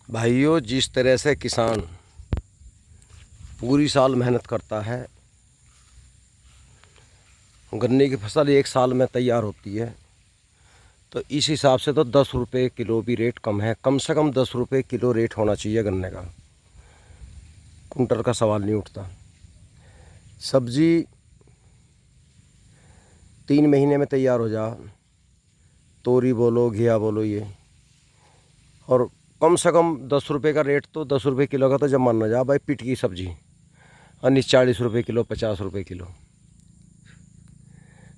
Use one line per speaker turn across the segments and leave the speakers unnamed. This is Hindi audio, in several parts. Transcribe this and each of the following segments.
भाइयों, जिस तरह से किसान पूरी साल मेहनत करता है, गन्ने की फसल एक साल में तैयार होती है, तो इस हिसाब से तो 10 रुपये किलो भी रेट कम है। कम से कम 10 रुपये किलो रेट होना चाहिए गन्ने का। कुंटल का सवाल नहीं उठता। सब्जी 3 महीने में तैयार हो जा, तोरी बोलो, घिया बोलो, ये और कम से कम 10 रुपये का रेट, तो 10 रुपये किलो का तो जब मानना जा भाई। पिट की सब्जी अन्य 40 रुपये किलो, 50 रुपये किलो।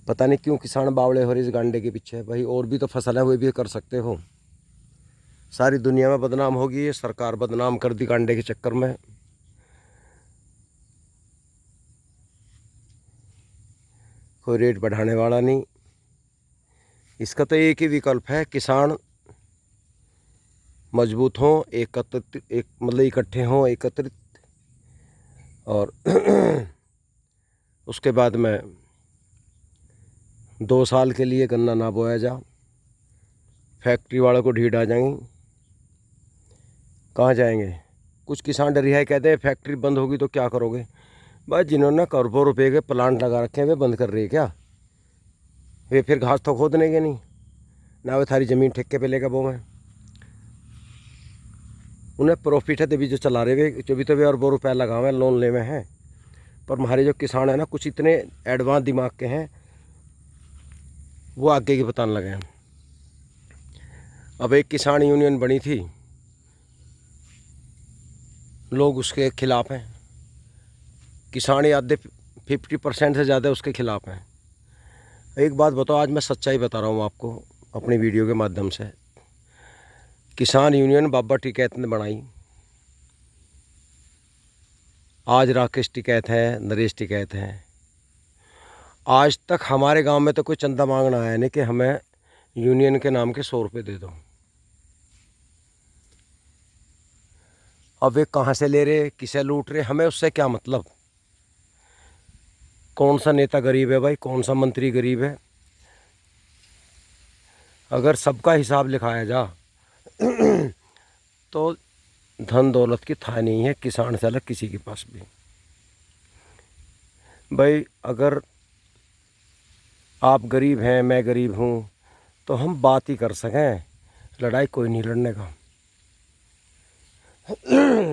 पता नहीं क्यों किसान बावड़े हो रहे इस गांडे के पीछे भाई। और भी तो फसल है, वो भी कर सकते हो। सारी दुनिया में बदनाम होगी, ये सरकार बदनाम कर दी गांडे के चक्कर में। कोई रेट बढ़ाने वाला नहीं। इसका तो एक ही विकल्प है, किसान मजबूत हों, मतलब इकट्ठे हों, एकत्रित, और उसके बाद में 2 साल के लिए गन्ना ना बोया जा। फैक्ट्री वालों को ढीठ आ जाएंगी, कहाँ जाएंगे। कुछ किसान डर है, कहते हैं फैक्ट्री बंद होगी तो क्या करोगे। भाई, जिन्होंने करोड़ों रुपए के प्लांट लगा रखे हैं, वे बंद कर रहे हैं क्या? वे फिर घास तो खोदने के नहीं ना, वे थारी ज़मीन ठेके पे लेकर वो में उन्हें प्रॉफिट है तभी जो चला रहे वे, जो भी तो वे अरबों रुपये लगा हुए लोन ले में हैं। पर हमारे जो किसान हैं ना, कुछ इतने एडवांस दिमाग के हैं, वो आगे की बताने लगे हैं। अब एक किसान यूनियन बनी थी, लोग उसके खिलाफ हैं। किसान ही आधे 50% से ज़्यादा उसके खिलाफ हैं। एक बात बताओ, आज मैं सच्चाई बता रहा हूँ आपको अपनी वीडियो के माध्यम से। किसान यूनियन बाबा टिकैत ने बनाई। आज राकेश टिकैत है, नरेश टिकैत हैं। आज तक हमारे गांव में तो कोई चंदा मांगना आया नहीं कि हमें यूनियन के नाम के 100 रुपये दे दो। अब वे कहाँ से ले रहे, किसे लूट रहे, हमें उससे क्या मतलब। कौन सा नेता गरीब है भाई, कौन सा मंत्री गरीब है? अगर सबका हिसाब लिखाया जा तो धन दौलत की था नहीं है किसान से अलग किसी के पास भी। भाई, अगर आप गरीब हैं, मैं गरीब हूँ, तो हम बात ही कर सकें, लड़ाई कोई नहीं लड़ने का।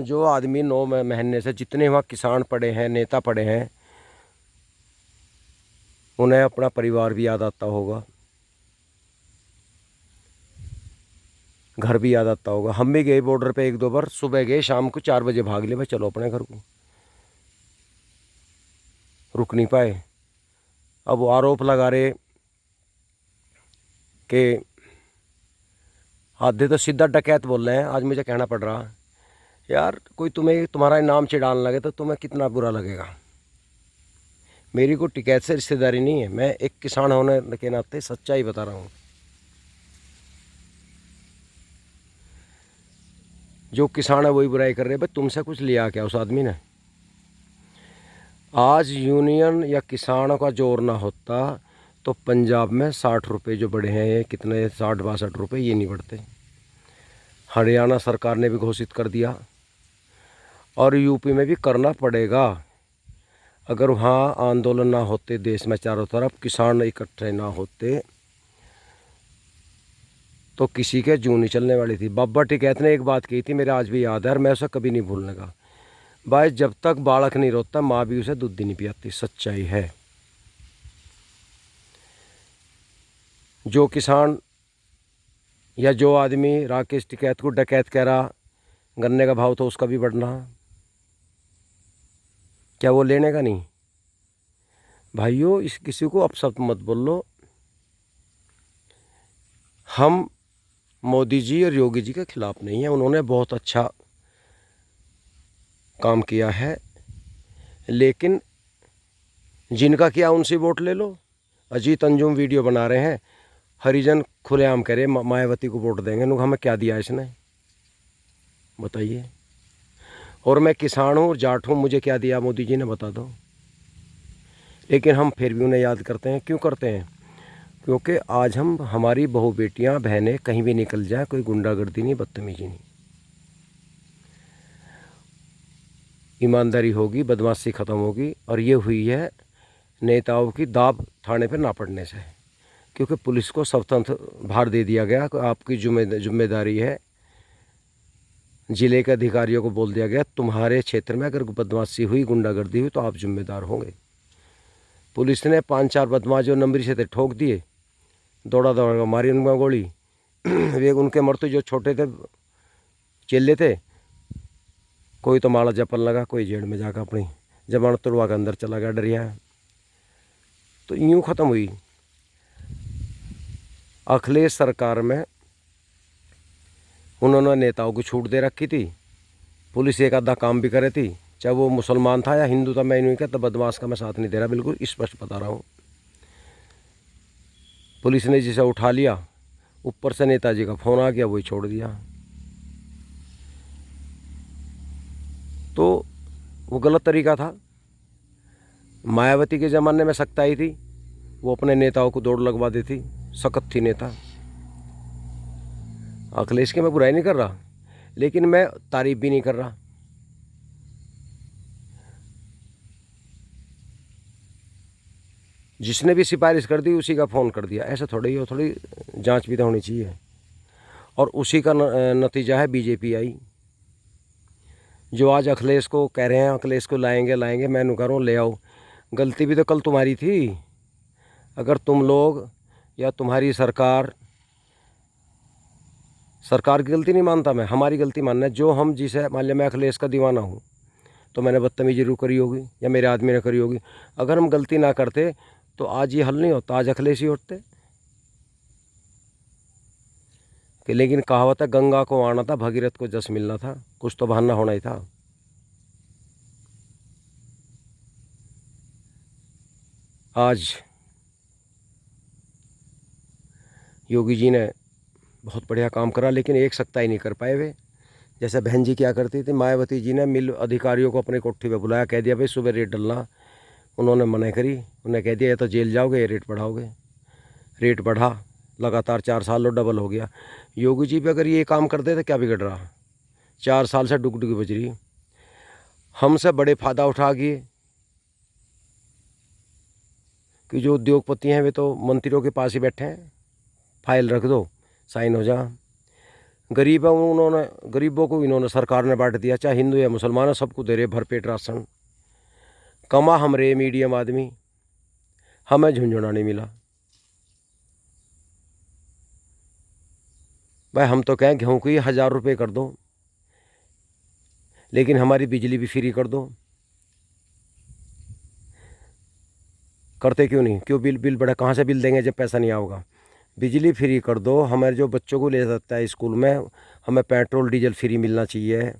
जो आदमी 9 महीने से, जितने वहाँ किसान पड़े हैं, नेता पड़े हैं, उन्हें अपना परिवार भी याद आता होगा, घर भी याद आता होगा। हम भी गए बॉर्डर पे 1-2 बार, सुबह गए, शाम को 4 बजे भाग ले भाई, चलो अपने घर को। रुक नहीं पाए। अब वो आरोप लगा रहे कि आधे तो सीधा डकैत बोल रहे हैं। आज मुझे कहना पड़ रहा, यार कोई तुम्हारा नाम चिढ़ाने लगे तो तुम्हें कितना बुरा लगेगा। मेरी कोई टिकैत से रिश्तेदारी नहीं है, मैं एक किसान होने के नाते सच्चाई बता रहा हूँ। जो किसान है वही बुराई कर रहे हैं। भाई, तुमसे कुछ लिया क्या उस आदमी ने? आज यूनियन या किसानों का जोर ना होता तो पंजाब में 60 रुपये जो बढ़े हैं, ये कितने, 60-62 रुपये, ये नहीं बढ़ते। हरियाणा सरकार ने भी घोषित कर दिया, और यूपी में भी करना पड़ेगा। अगर वहाँ आंदोलन ना होते, देश में चारों तरफ किसान इकट्ठे ना होते, तो किसी के जून नहीं चलने वाली थी। बाबा टिकैत ने एक बात कही थी, मेरे आज भी याद है, और मैं उसे कभी नहीं भूलने का। भाई, जब तक बालक नहीं रोता, माँ भी उसे दूध नहीं पियाती। सच्चाई है। जो किसान या जो आदमी राकेश टिकैत को डकैत कह रहा, गन्ने का भाव तो उसका भी बढ़ना, क्या वो लेने का नहीं? भाइयों, इस किसी को अपशब्द मत बोल लो। हम मोदी जी और योगी जी के खिलाफ नहीं है, उन्होंने बहुत अच्छा काम किया है, लेकिन जिनका किया उनसे वोट ले लो। अजीत अंजुम वीडियो बना रहे हैं, हरिजन खुलेआम करे मायावती को वोट देंगे। नुक हमें क्या दिया इसने, बताइए। और मैं किसान हूँ और जाट हूँ, मुझे क्या दिया मोदी जी ने, बता दो। लेकिन हम फिर भी उन्हें याद करते हैं। क्यों करते हैं? क्योंकि आज हमारी बहू बेटियाँ बहनें कहीं भी निकल जाए, कोई गुंडागर्दी नहीं, बदतमीजी नहीं। ईमानदारी होगी, बदमाशी ख़त्म होगी। और ये हुई है नेताओं की दाब थाने पर ना पड़ने से, क्योंकि पुलिस को स्वतंत्र भार दे दिया गया कि आपकी जिम्मेदारी है। ज़िले के अधिकारियों को बोल दिया गया तुम्हारे क्षेत्र में अगर बदमाशी हुई, गुंडागर्दी हुई तो आप जिम्मेदार होंगे। पुलिस ने 5-4 बदमाश जो नंबरी से थे ठोक दिए, दौड़ा दौड़ा मारी उनमें गोली। वे उनके मरते जो छोटे थे चेले थे, कोई तो माला जपन लगा, कोई जेल में जाकर अपनी जमानत तोड़वा के अंदर चला गया डरिया। तो यूँ ख़त्म हुई अखिलेश सरकार में। उन्होंने नेताओं को छूट दे रखी थी, पुलिस एक आधा काम भी करे थी, चाहे वो मुसलमान था या हिंदू था, मैं नहीं कहता, बदमाश का मैं साथ नहीं दे रहा, बिल्कुल स्पष्ट बता रहा हूँ। पुलिस ने जिसे उठा लिया, ऊपर से नेताजी का फ़ोन आ गया, वही छोड़ दिया। तो वो गलत तरीका था। मायावती के ज़माने में सख्ताई थी, वो अपने नेताओं को दौड़ लगवा देती, सख्त थी नेता। अखिलेश की मैं बुराई नहीं कर रहा, लेकिन मैं तारीफ भी नहीं कर रहा। जिसने भी सिफारिश कर दी उसी का फ़ोन कर दिया, ऐसा थोड़ी हो, थोड़ी जांच भी तो होनी चाहिए। और उसी का नतीजा है बीजेपी आई। जो आज अखिलेश को कह रहे हैं अखिलेश को लाएंगे, मैं नहीं कह रहा हूँ ले आओ, गलती भी तो कल तुम्हारी थी। अगर तुम लोग या तुम्हारी सरकार की गलती नहीं मानता मैं, हमारी गलती मानना है। जो हम जिसे मान लिया मैं अखिलेश का दीवाना हूँ तो मैंने बदतमीजी जरूर करी होगी या मेरे आदमी ने करी होगी। अगर हम गलती ना करते तो आज ये हल नहीं होता, आज अखिलेश ही उठते। कि लेकिन कहावत है गंगा को आना था, भगीरथ को जस मिलना था, कुछ तो बहाना होना ही था। आज योगी जी ने बहुत बढ़िया काम करा, लेकिन एक सख्ताई नहीं कर पाए वे। जैसे बहन जी क्या करती थी, मायावती जी ने मिल अधिकारियों को अपनी कोठी पे बुलाया, कह दिया भाई सुबह रेट डलना। उन्होंने मना करी, उन्हें कह दिया या तो जेल जाओगे या रेट बढ़ाओगे। रेट बढ़ा, लगातार 4 साल और डबल हो गया। योगी जी पे अगर ये काम कर दे तो क्या बिगड़ रहा। 4 साल से डुगडुगी बज रही। हमसे बड़े फ़ायदा उठा गए कि जो उद्योगपति हैं वे तो मंत्रियों के पास ही बैठे हैं, फाइल रख दो साइन हो जा। गरीबों को इन्होंने सरकार ने बांट दिया, चाहे हिंदू या मुसलमान है, सबको दे रहे भरपेट राशन। कमा हम रे मीडियम आदमी, हमें झुंझुना नहीं मिला। भाई हम तो कहें गेहूँ की 1000 रुपये कर दो, लेकिन हमारी बिजली भी फ्री कर दो। करते क्यों नहीं? क्यों बिल बढ़ा? कहाँ से बिल देंगे जब पैसा नहीं आओगा? बिजली फ्री कर दो, हमारे जो बच्चों को ले जाता है स्कूल में, हमें पेट्रोल डीजल फ्री मिलना चाहिए।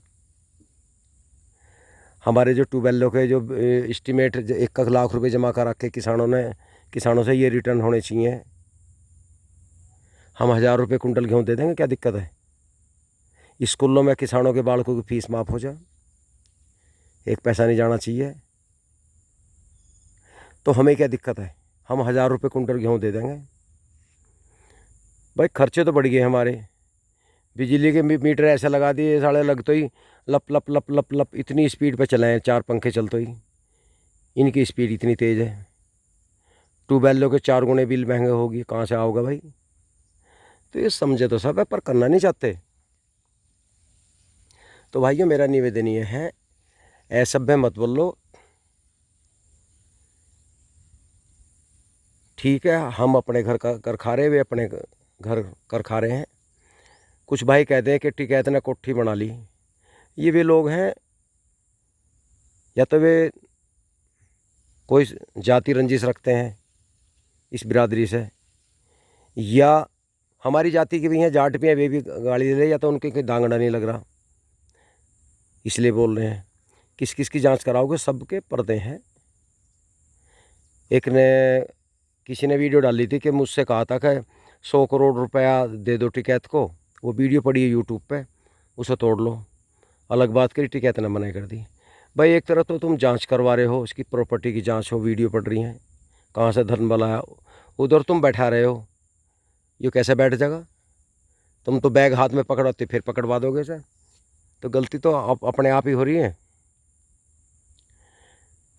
हमारे जो ट्यूबवेलों के जो एस्टीमेट 1 लाख रुपए जमा कर रखे किसानों से ये रिटर्न होने चाहिए। हम 1000 रुपये कुंटल गेहूँ दे देंगे, क्या दिक्कत है? स्कूलों में किसानों के बालकों की फीस माफ़ हो जाए, एक पैसा नहीं जाना चाहिए, तो हमें क्या दिक्कत है? हम 1000 रुपये कुंटल गेहूँ दे देंगे। भाई खर्चे तो बढ़ गए हमारे। बिजली के मीटर ऐसे लगा दिए, साढ़े लगते ही लप लप लप लप लप इतनी स्पीड पे चलाएं, 4 पंखे चलते ही इनकी स्पीड इतनी तेज़ है। ट्यूबवेलों के 4 गुने बिल महंगे होगी, कहाँ से आओगे भाई? तो ये समझे तो सब है, पर करना नहीं चाहते। तो भाइयों मेरा निवेदन ये है, असभ्य मत बोलो। ठीक है, हम अपने घर का कर खा रहे, वे अपने घर कर खा रहे हैं। कुछ भाई कहते हैं कि टिकैत ने कोठी बना ली। ये वे लोग हैं, या तो वे कोई जाति रंजिश रखते हैं इस बिरादरी से, या हमारी जाति के भी हैं, जाट भी हैं, वे भी गाली दे रहे, या तो उनके कोई दांगड़ा नहीं लग रहा इसलिए बोल रहे हैं। किस किस की जांच कराओगे? सबके पर्दे हैं। एक ने किसी ने वीडियो डाली थी कि मुझसे कहा था कि 100 करोड़ रुपया दे दो टिकैत को। वो वीडियो पड़ी है यूट्यूब पे, उसे तोड़ लो। अलग बात करी, टिकैत ने मना कर दी। भाई एक तरह तो तुम जांच करवा रहे हो, उसकी प्रॉपर्टी की जांच हो, वीडियो पड़ रही हैं, कहाँ से धन बला है, उधर तुम बैठा रहे हो, ये कैसे बैठ जाएगा? तुम तो बैग हाथ में पकड़ाते फिर पकड़वा दोगे सर, तो गलती तो अपने आप ही हो रही है।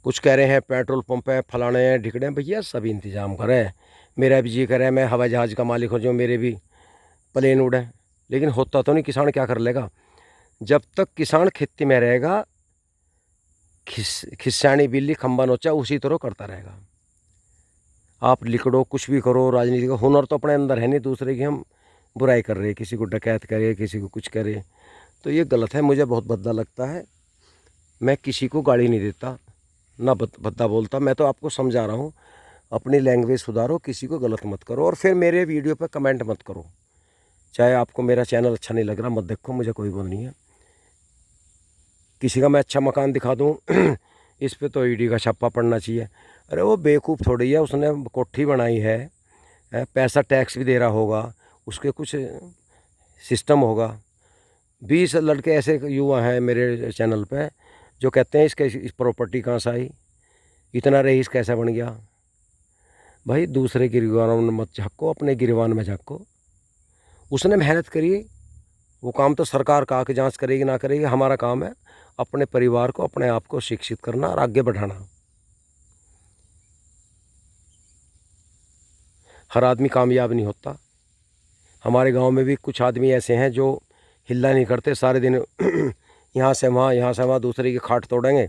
कुछ कह रहे हैं पेट्रोल पंप है, फलाने हैं, ढिकड़े हैं। भैया सभी इंतज़ाम करें। मेरा भी जी करे मैं हवाई जहाज़ का मालिक हो जाऊँ, मेरे भी प्लेन उड़े, लेकिन होता तो नहीं। किसान क्या कर लेगा? जब तक किसान खेती में रहेगा, खिस्सानी बिल्ली खंबा नोचा उसी तरह करता रहेगा। आप लिखड़ो, कुछ भी करो, राजनीति का हुनर तो अपने अंदर है नहीं, दूसरे की हम बुराई कर रहे हैं, किसी को डकैत करे, किसी को कुछ करे, तो ये गलत है। मुझे बहुत भद्दा लगता है। मैं किसी को गाली नहीं देता, ना भद्दा बोलता। मैं तो आपको समझा रहा हूँ, अपनी लैंग्वेज सुधारो, किसी को गलत मत करो। और फिर मेरे वीडियो पर कमेंट मत करो। चाहे आपको मेरा चैनल अच्छा नहीं लग रहा, मत देखो, मुझे कोई वो नहीं है। किसी का मैं अच्छा मकान दिखा दूँ इस पे तो ईडी का छापा पड़ना चाहिए। अरे वो बेवकूफ़ थोड़ी है, उसने कोठी बनाई है, पैसा टैक्स भी दे रहा होगा, उसके कुछ सिस्टम होगा। 20 लड़के ऐसे युवा हैं मेरे चैनल पे जो कहते हैं इसके इस प्रॉपर्टी कहाँ से आई, इतना रईस कैसा बन गया। भाई दूसरे गिरवान में मत झाँको, अपने गिरवान में झाँको। उसने मेहनत करी, वो काम तो सरकार का आके जांच करेगी ना करेगी। हमारा काम है अपने परिवार को, अपने आप को शिक्षित करना और आगे बढ़ाना। हर आदमी कामयाब नहीं होता। हमारे गांव में भी कुछ आदमी ऐसे हैं जो हिल्ला नहीं करते, सारे दिन यहाँ से वहाँ, यहाँ से वहाँ, दूसरे की खाट तोड़ेंगे,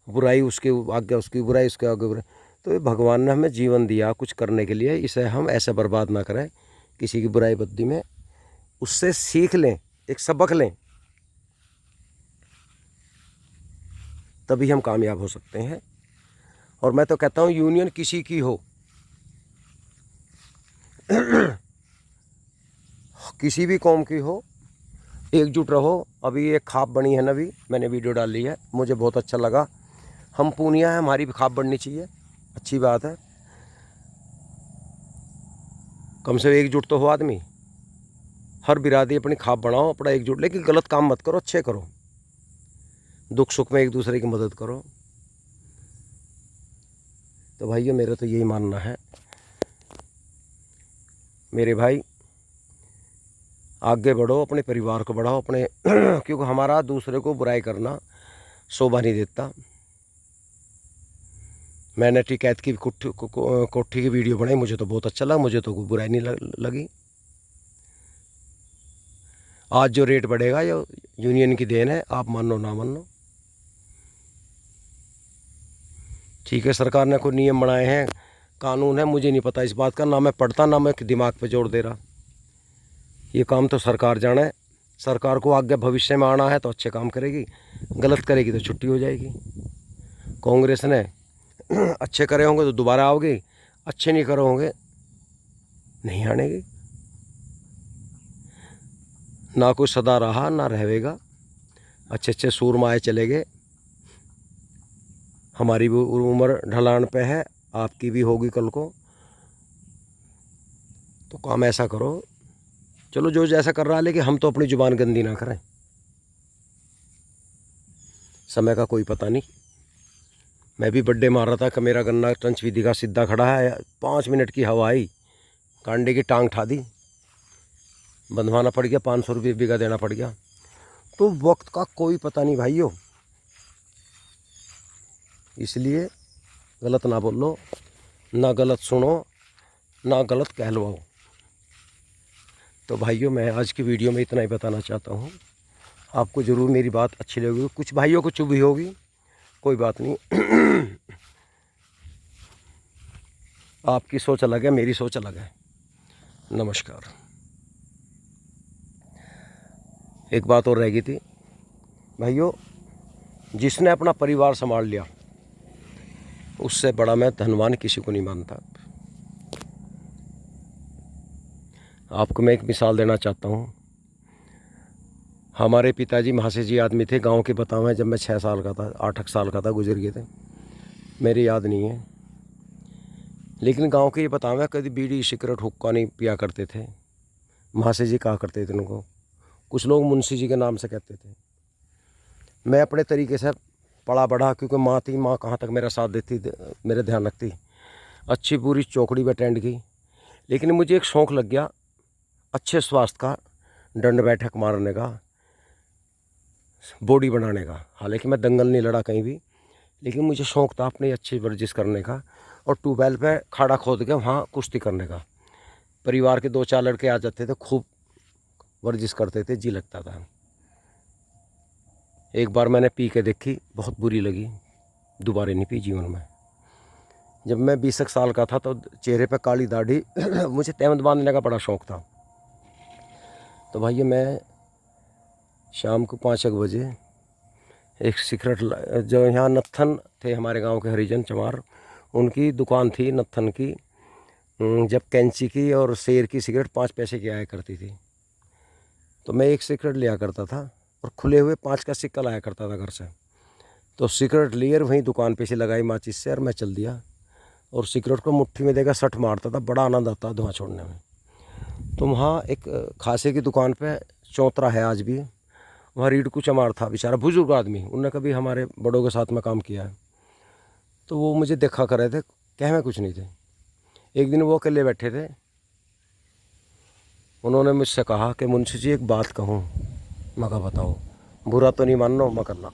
बुराई उसके आगे उसकी बुराई, उसके आगे बुराई। तो ये भगवान ने हमें जीवन दिया कुछ करने के लिए, इसे हम ऐसे बर्बाद ना करें किसी की बुराई बद्दी में। उससे सीख लें, एक सबक लें, तभी हम कामयाब हो सकते हैं। और मैं तो कहता हूँ यूनियन किसी की हो किसी भी कौम की हो, एकजुट रहो। अभी एक खाप बनी है नवी, मैंने वीडियो डाली है, मुझे बहुत अच्छा लगा। हम पूनिया हैं, हमारी भी खाप बननी चाहिए, अच्छी बात है। कम से एकजुट तो हो आदमी। हर बिरादरी अपनी खाप बनाओ, अपना एकजुट, लेकिन गलत काम मत करो, अच्छे करो, दुख सुख में एक दूसरे की मदद करो। तो भाइयों मेरा तो यही मानना है मेरे भाई, आगे बढ़ो, अपने परिवार को बढ़ाओ, अपने क्योंकि हमारा दूसरे को बुराई करना शोभा नहीं देता। मैंने टिकैत की कोठी की वीडियो बनाई, मुझे तो बहुत अच्छा लगा, मुझे तो कोई बुराई नहीं लगी। आज जो रेट बढ़ेगा ये यूनियन की देन है, आप मानो ना मानो। ठीक है, सरकार ने कोई नियम बनाए हैं, कानून है, मुझे नहीं पता इस बात का, ना मैं पढ़ता, ना मैं दिमाग पे जोर दे रहा। ये काम तो सरकार जाना है। सरकार को आगे भविष्य में आना है तो अच्छे काम करेगी, गलत करेगी तो छुट्टी हो जाएगी। कांग्रेस ने अच्छे करे होंगे तो दोबारा आओगे, अच्छे नहीं करे होंगे नहीं आनेगी। ना कोई सदा रहा ना रहेगा, अच्छे अच्छे सूरमाए चले गए। हमारी भी उम्र ढलान पे है, आपकी भी होगी कल को। तो काम ऐसा करो, चलो जो जैसा कर रहा है, लेकिन हम तो अपनी जुबान गंदी ना करें। समय का कोई पता नहीं। मैं भी बड्डे मार रहा था कि मेरा गन्ना टंच विधि का सीधा खड़ा है, 5 मिनट की हवा आई, कांडे की टांग ठा दी, बंधवाना पड़ गया, 500 रुपये बीघा देना पड़ गया। तो वक्त का कोई पता नहीं भाइयों, इसलिए गलत ना बोलो, ना गलत सुनो, ना गलत कहलवाओ। तो भाइयों मैं आज की वीडियो में इतना ही बताना चाहता हूँ। आपको ज़रूर मेरी बात अच्छी लगेगी, कुछ भाइयों को चुभ होगी, कोई बात नहीं। आपकी सोच अलग है, मेरी सोच अलग है। नमस्कार। एक बात और रह गई थी भाइयों, जिसने अपना परिवार संभाल लिया उससे बड़ा मैं धनवान किसी को नहीं मानता। आपको मैं एक मिसाल देना चाहता हूँ। हमारे पिताजी महाशय जी आदमी थे, गांव के बताओ हैं, जब मैं 6 साल का था, 8 साल का था, गुजर गए थे, मेरी याद नहीं है। लेकिन गांव के ये बताओ हैं, कभी बीड़ी सिगरेट हुक्का नहीं पिया करते थे। महाशय जी कहा करते थे उनको, कुछ लोग मुंशी जी के नाम से कहते थे। मैं अपने तरीके से पढ़ा बढ़ा, क्योंकि माँ थी, माँ कहाँ तक मेरा साथ देती, मेरे ध्यान रखती, अच्छी पूरी चौकड़ी में अटेंड की। लेकिन मुझे एक शौक़ लग गया अच्छे स्वास्थ्य का, दंड बैठक मारने का, बॉडी बनाने का। हालांकि मैं दंगल नहीं लड़ा कहीं भी, लेकिन मुझे शौक़ था अपनी अच्छी वर्जिश करने का और ट्यूबवेल पे खाड़ा खोद के वहाँ कुश्ती करने का। परिवार के 2-4 लड़के आ जाते थे, खूब वर्जिश करते थे, जी लगता था। एक बार मैंने पी के देखी, बहुत बुरी लगी, दोबारा नहीं पी जीवन में। जब मैं 20 साल का था तो चेहरे पे काली दाढ़ी मुझे तहमत बांधने का बड़ा शौक़ था। तो भाई मैं शाम को 5 बजे एक सिगरेट जो यहाँ नत्थन थे हमारे गांव के हरिजन चमार, उनकी दुकान थी नत्थन की। जब कैंची की और शेर की सिगरेट 5 पैसे की आया करती थी, तो मैं एक सिगरेट लिया करता था और खुले हुए 5 का सिक्का लाया करता था घर से। तो सिगरेट लिए वहीं दुकान पे से लगाई माचिस से और मैं चल दिया और सिगरेट को मुट्ठी में देकर सट मारता था। बड़ा आनंद आता धुआं छोड़ने में। तो वहाँ एक खासे की दुकान पे चौतरा है आज भी, वहाँ रीडकू चमार था, बेचारा बुजुर्ग आदमी, उनने कभी हमारे बड़ों के साथ में काम किया है। तो वो मुझे देखा कर रहे थे, कह में कुछ नहीं थे। एक दिन वो अकेले बैठे थे, उन्होंने मुझसे कहा कि मुंशी जी एक बात कहूँ। मैं कहा बताओ। बुरा तो नहीं मानना मैं करना।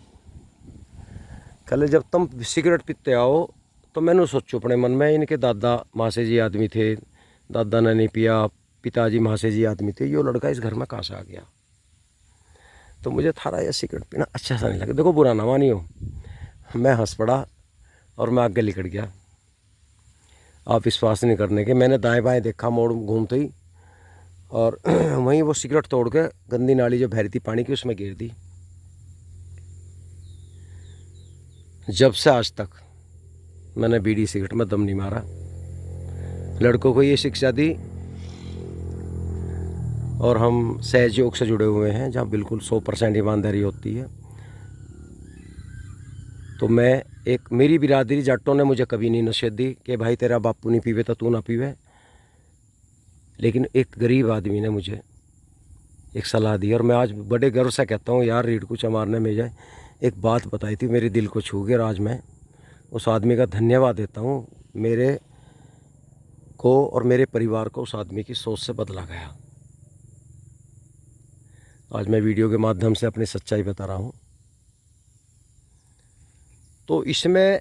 कल जब तुम सिगरेट पीते आओ तो मैंने सोचो अपने मन में, इनके दादा मासे जी आदमी थे, दादा ने नहीं पिया, पिताजी मासे जी आदमी थे, यो लड़का इस घर में कहाँ से आ गया। तो मुझे थारा यह सिगरेट पीना अच्छा सा नहीं लगा। देखो बुरा ना मानियो, मैं हंस पड़ा और मैं आगे लिकड़ गया। आप विश्वास नहीं करने के, मैंने दाएं बाएं देखा मोड़ घूमते ही, और वहीं वो सिगरेट तोड़ के गंदी नाली जो बह रही थी पानी की उसमें गिर दी। जब से आज तक मैंने बीड़ी सिगरेट में दम नहीं मारा। लड़कों को ये शिक्षा दी और हम सहयोग से जुड़े हुए हैं जहाँ बिल्कुल 100% ईमानदारी होती है। तो मैं एक, मेरी बिरादरी जाटों ने मुझे कभी नहीं नसीहत दी कि भाई तेरा बापू नहीं पीवे तो तू ना पीवे, लेकिन एक गरीब आदमी ने मुझे एक सलाह दी और मैं आज बड़े गर्व से कहता हूँ यार, रीडकू चमार ने मुझे एक बात बताई थी, मेरे दिल को छू गई और आज मैं उस आदमी का धन्यवाद देता हूँ। मेरे को और मेरे परिवार को उस आदमी की सोच से बदला गया। आज मैं वीडियो के माध्यम से अपनी सच्चाई बता रहा हूँ। तो इसमें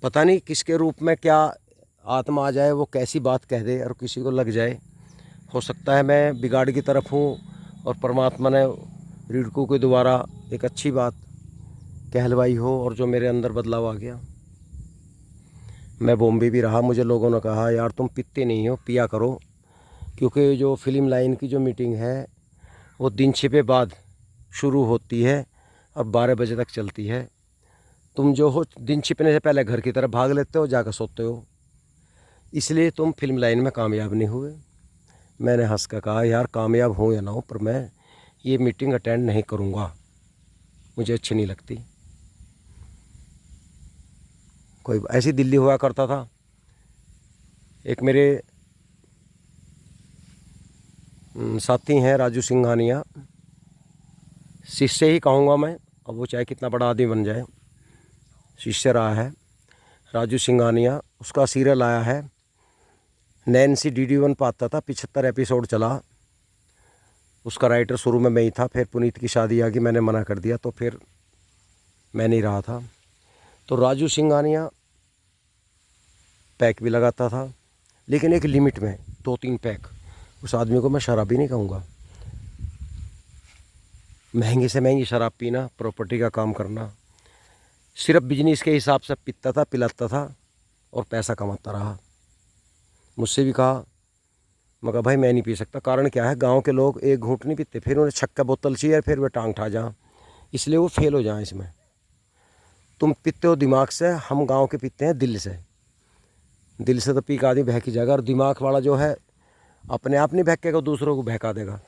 पता नहीं किसके रूप में क्या आत्मा आ जाए, वो कैसी बात कह दे और किसी को लग जाए। हो सकता है मैं बिगाड़ की तरफ हूँ और परमात्मा ने रीडकू के द्वारा एक अच्छी बात कहलवाई हो और जो मेरे अंदर बदलाव आ गया। मैं बॉम्बे भी रहा, मुझे लोगों ने कहा यार तुम पीते नहीं हो, पिया करो, क्योंकि जो फिल्म लाइन की जो मीटिंग है वो दिन 6 बाद शुरू होती है और 12 बजे तक चलती है। तुम जो हो दिन छिपने से पहले घर की तरफ भाग लेते हो, जाकर सोते हो, इसलिए तुम फिल्म लाइन में कामयाब नहीं हुए। मैंने हंस कर कहा यार कामयाब हूँ या ना हो, पर मैं ये मीटिंग अटेंड नहीं करूँगा, मुझे अच्छी नहीं लगती। कोई ऐसी दिल्ली हुआ करता था, एक मेरे साथी हैं राजू सिंघानिया, शिष्य ही कहूँगा मैं, अब वो चाहे कितना बड़ा आदमी बन जाए, शिष्य रहा है राजू सिंघानिया। उसका सीरियल आया है नैन्सी, DD1 पर आता था, 75 एपिसोड चला। उसका राइटर शुरू में मैं ही था, फिर पुनीत की शादी आ गई, मैंने मना कर दिया, तो फिर मैं नहीं रहा था। तो राजू सिंघानिया पैक भी लगाता था, लेकिन एक लिमिट में 2-3 पैक। उस आदमी को मैं शराबी नहीं कहूँगा। महंगी से महंगी शराब पीना, प्रॉपर्टी का काम करना, सिर्फ बिजनेस के हिसाब से पीता था, पिलाता था और पैसा कमाता रहा। मुझसे भी कहा, मैं कहा भाई मैं नहीं पी सकता। कारण क्या है, गांव के लोग एक घूंट नहीं पीते, फिर उन्हें छक्का बोतल चाहिए, फिर वे टांग ठा जाएँ, इसलिए वो फेल हो जाएँ इसमें। तुम पीते हो दिमाग से, हम गांव के पीते हैं दिल से। दिल से तो पी का आदमी बहकी जाएगा, और दिमाग वाला जो है अपने आप नहीं बहकेगा, दूसरों को बहका देगा।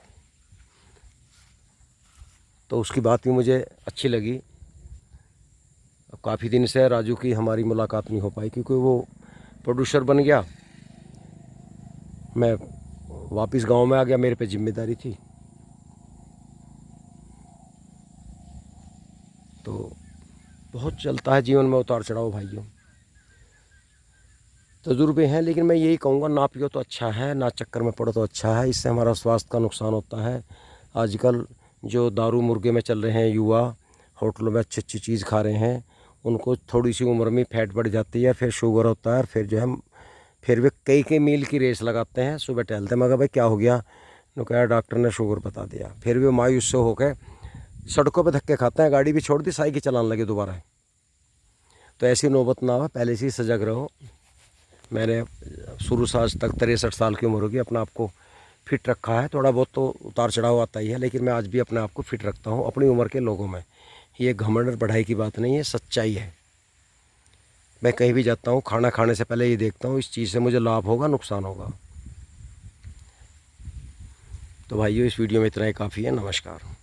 तो उसकी बात भी मुझे अच्छी लगी। अब काफ़ी दिन से राजू की हमारी मुलाकात नहीं हो पाई, क्योंकि वो प्रोड्यूसर बन गया, मैं वापस गांव में आ गया, मेरे पे जिम्मेदारी थी। तो बहुत चलता है जीवन में उतार चढ़ाव भाइयों, तजुर्बे हैं, लेकिन मैं यही कहूँगा ना पियो तो अच्छा है, ना चक्कर में पड़ो तो अच्छा है। इससे हमारा स्वास्थ्य का नुकसान होता है। आजकल जो दारू मुर्गे में चल रहे हैं युवा, होटलों में अच्छी अच्छी चीज़ खा रहे हैं, उनको थोड़ी सी उम्र में फैट बढ़ जाती है, फिर शुगर होता है, फिर जो है फिर वे कई कई मील की रेस लगाते हैं। सुबह टहलते मगर भाई क्या हो गया, तो कहा डॉक्टर ने शुगर बता दिया। फिर भी मायूस से होकर सड़कों पे धक्के खाते हैं, गाड़ी भी छोड़ दी, साइकिल चलाने लगे दोबारा। तो ऐसी नौबत ना हो, पहले से ही सजग रहो। मैंने शुरू से आज तक 63 साल की उम्र होगी, अपने आप को फिट रखा है। थोड़ा बहुत तो उतार चढ़ाव आता ही है, लेकिन मैं आज भी अपने आप को फिट रखता हूँ अपनी उम्र के लोगों में। ये घमंड और बढ़ाई की बात नहीं है, सच्चाई है। मैं कहीं भी जाता हूँ, खाना खाने से पहले ये देखता हूँ इस चीज़ से मुझे लाभ होगा नुकसान होगा। तो भाइयों, इस वीडियो में इतना ही काफ़ी है। नमस्कार।